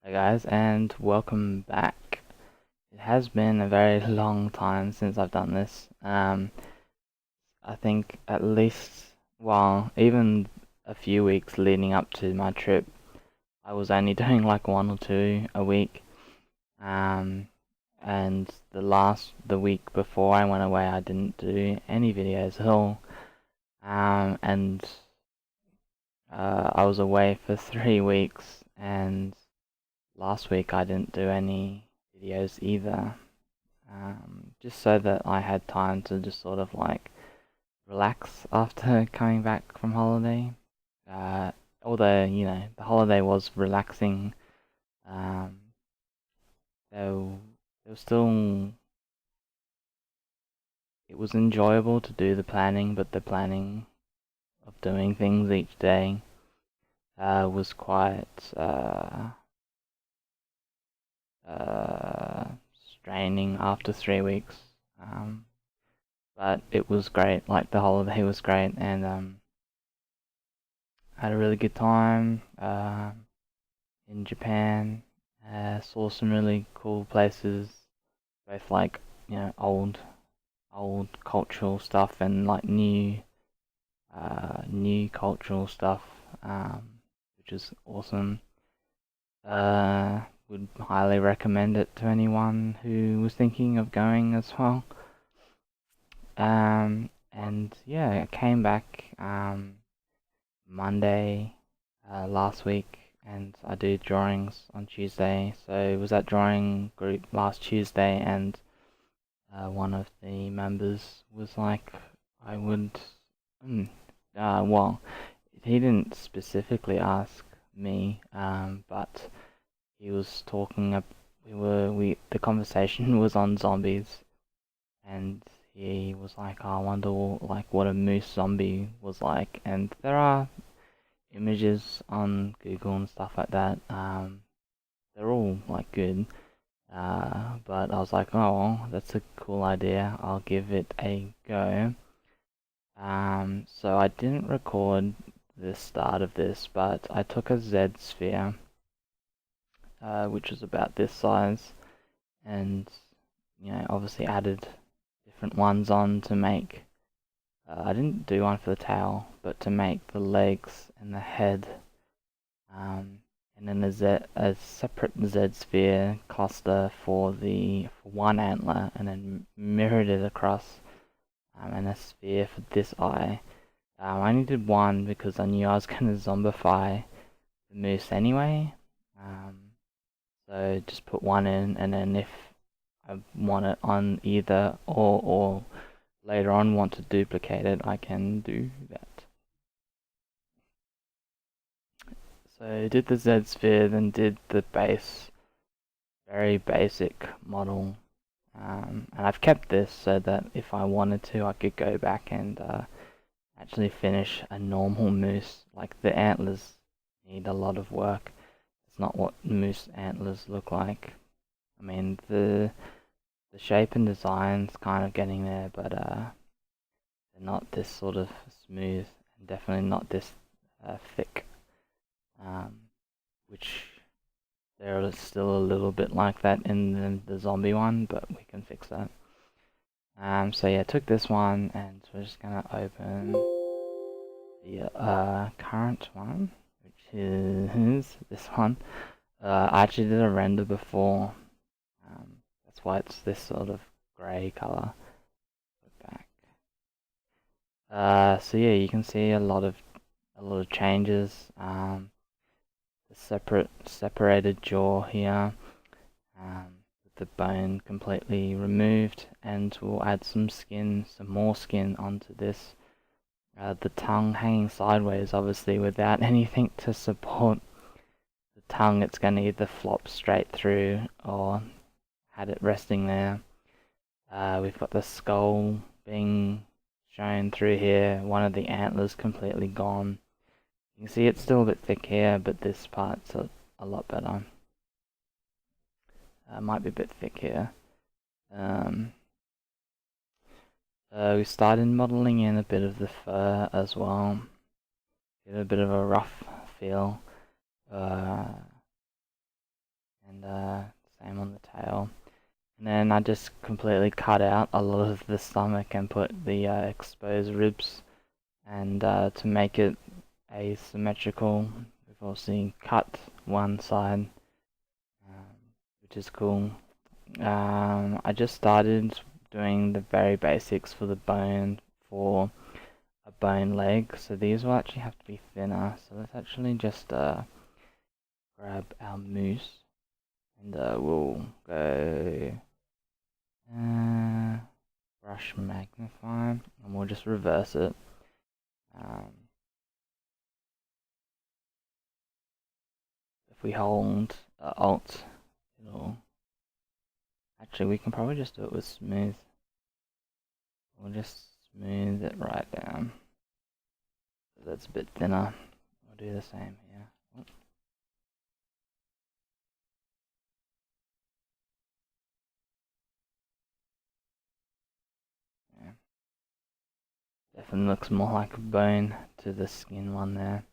Hey guys, and welcome back. It has been a very long time since I've done this. I think at least, well, even a few weeks leading up to my trip, I was only doing like one or two a week. Um, and the week before I went away, I didn't do any videos at all. And I was away for 3 weeks, and last week I didn't do any videos either. Just so that I had time to just sort of like relax after coming back from holiday. Uh, Although, the holiday was relaxing, um, there was still, it was enjoyable to do the planning, but the planning of doing things each day was quite uh, straining after 3 weeks. Um, but it was great. Like the holiday was great, and had a really good time in Japan. Saw some really cool places, both like old cultural stuff and like new cultural stuff, which is awesome. Would highly recommend it to anyone who was thinking of going as well. And yeah, I came back Monday last week, and I do drawings on Tuesday. So it was at drawing group last Tuesday, and one of the members was like, I would, mm, well, he didn't specifically ask me, but he was talking. The conversation was on zombies, and he was like, oh, I wonder like what a moose zombie was like, and there are images on Google and stuff like that. They're all like good. But I was like, oh, well, that's a cool idea. I'll give it a go. So I didn't record the start of this, but I took a Z sphere, which was about this size, and obviously added different ones on to make. I didn't do one for the tail, but to make the legs and the head. And then a separate Z sphere cluster for one antler, and then mirrored it across, and a sphere for this eye. I only did one because I knew I was going to zombify the moose anyway. So just put one in, and then if I want it on either or later on want to duplicate it, I can do that. So did the Z sphere, then did the base, very basic model. And I've kept this so that if I wanted to, I could go back and actually finish a normal moose. Like the antlers need a lot of work. It's not what moose antlers look like. I mean, the shape and design's kind of getting there, but they're not this sort of smooth, and definitely not this thick. Which there is still a little bit like that in the zombie one, but we can fix that. So yeah, I took this one, and we're just gonna open the current one, which is this one. I actually did a render before. That's why it's this sort of grey color. Go back. So yeah, you can see a lot of changes. The separated jaw here, with the bone completely removed, and we'll add some more skin onto this. The tongue hanging sideways, obviously without anything to support the tongue, it's going to either flop straight through or had it resting there. We've got the skull being shown through here, one of the antlers completely gone. You can see it's still a bit thick here, but this part's a lot better. Might be a bit thick here. We started modeling in a bit of the fur as well. Get a bit of a rough feel. then I just completely cut out a lot of the stomach and put the exposed ribs, and to make it asymmetrical, we've also cut one side, which is cool. I just started doing the very basics for the bone for a bone leg, so these will actually have to be thinner. So let's actually just grab our moose, and we'll go brush magnify, and we'll just reverse it. If we hold Alt, it'll actually, we can probably just do it with smooth. We'll just smooth it right down. So that's a bit thinner. We'll do the same here. Oh. Yeah. Definitely looks more like a bone to the skin one there.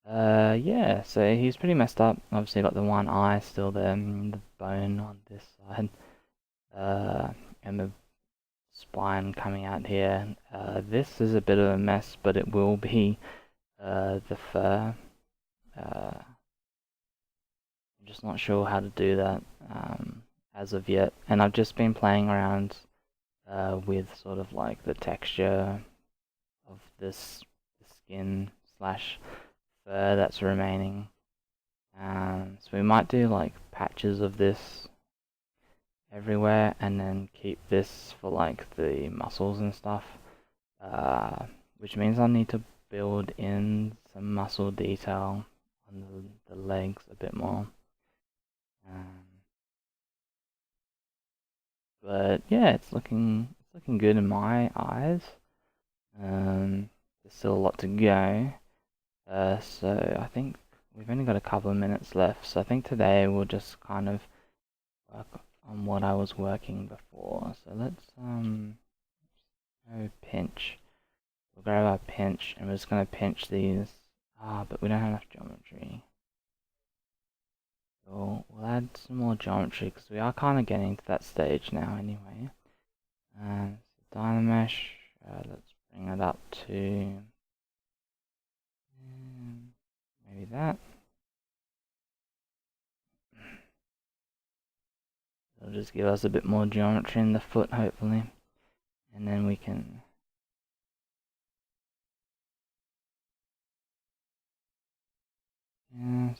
Yeah, so he's pretty messed up. Obviously got the one eye still there, and the bone on this side. And the spine coming out here. This is a bit of a mess, but it will be the fur. I'm just not sure how to do that as of yet, and I've just been playing around with sort of like the texture of this skin slash fur that's remaining. So we might do like patches of this everywhere, and then keep this for like the muscles and stuff, which means I'll need to build in some muscle detail on the legs a bit more. But yeah, it's looking good in my eyes. There's still a lot to go. So I think we've only got a couple of minutes left. So I think today we'll just kind of work on what I was working before. So let's go pinch. We'll grab our pinch, and we're just gonna pinch these. But we don't have enough geometry. So we'll add some more geometry, because we are kind of getting to that stage now anyway. So Dynamesh, let's bring it up to maybe that. It'll just give us a bit more geometry in the foot, hopefully. And then we can yes.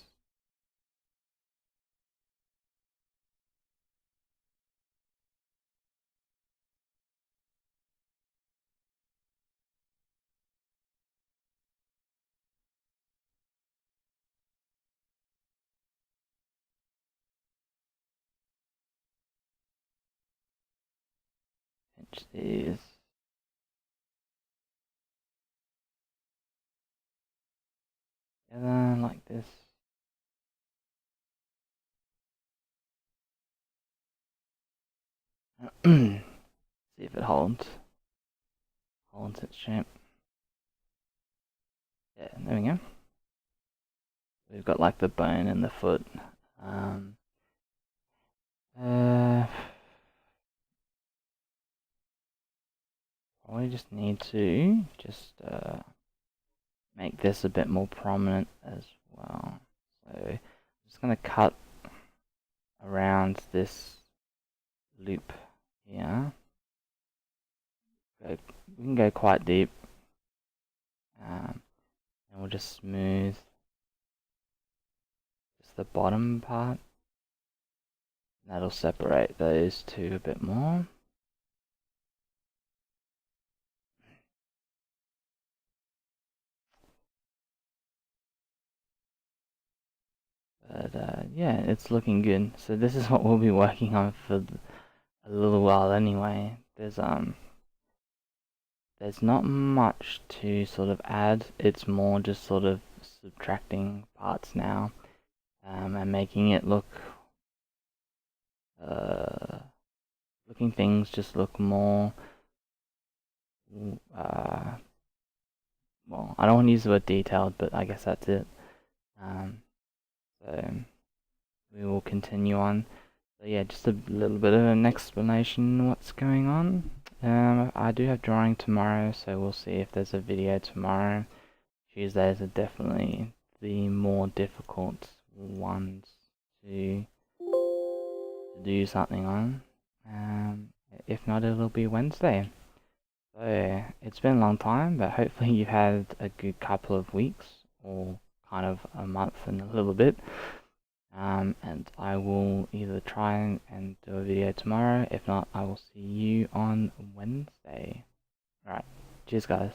Pinch these. Together like this. See if it holds its shape. Yeah, there we go. We've got like the bone in the foot. Probably just need to make this a bit more prominent as well. So I'm just gonna cut around this loop here. We can go quite deep, and we'll just smooth just the bottom part. That'll separate those two a bit more. But yeah, it's looking good. So this is what we'll be working on for a little while anyway. There's not much to sort of add. It's more just sort of subtracting parts now, and making it look looking things just look more well, I don't want to use the word detailed, but I guess that's it. So we will continue on. So yeah, just a little bit of an explanation what's going on. I do have drawing tomorrow, so we'll see if there's a video tomorrow. Tuesdays are definitely the more difficult ones to do something on. If not, it'll be Wednesday. So it's been a long time, but hopefully you've had a good couple of weeks, or kind of a month and a little bit. And I will either try and do a video tomorrow. If not, I will see you on Wednesday. Alright, cheers guys.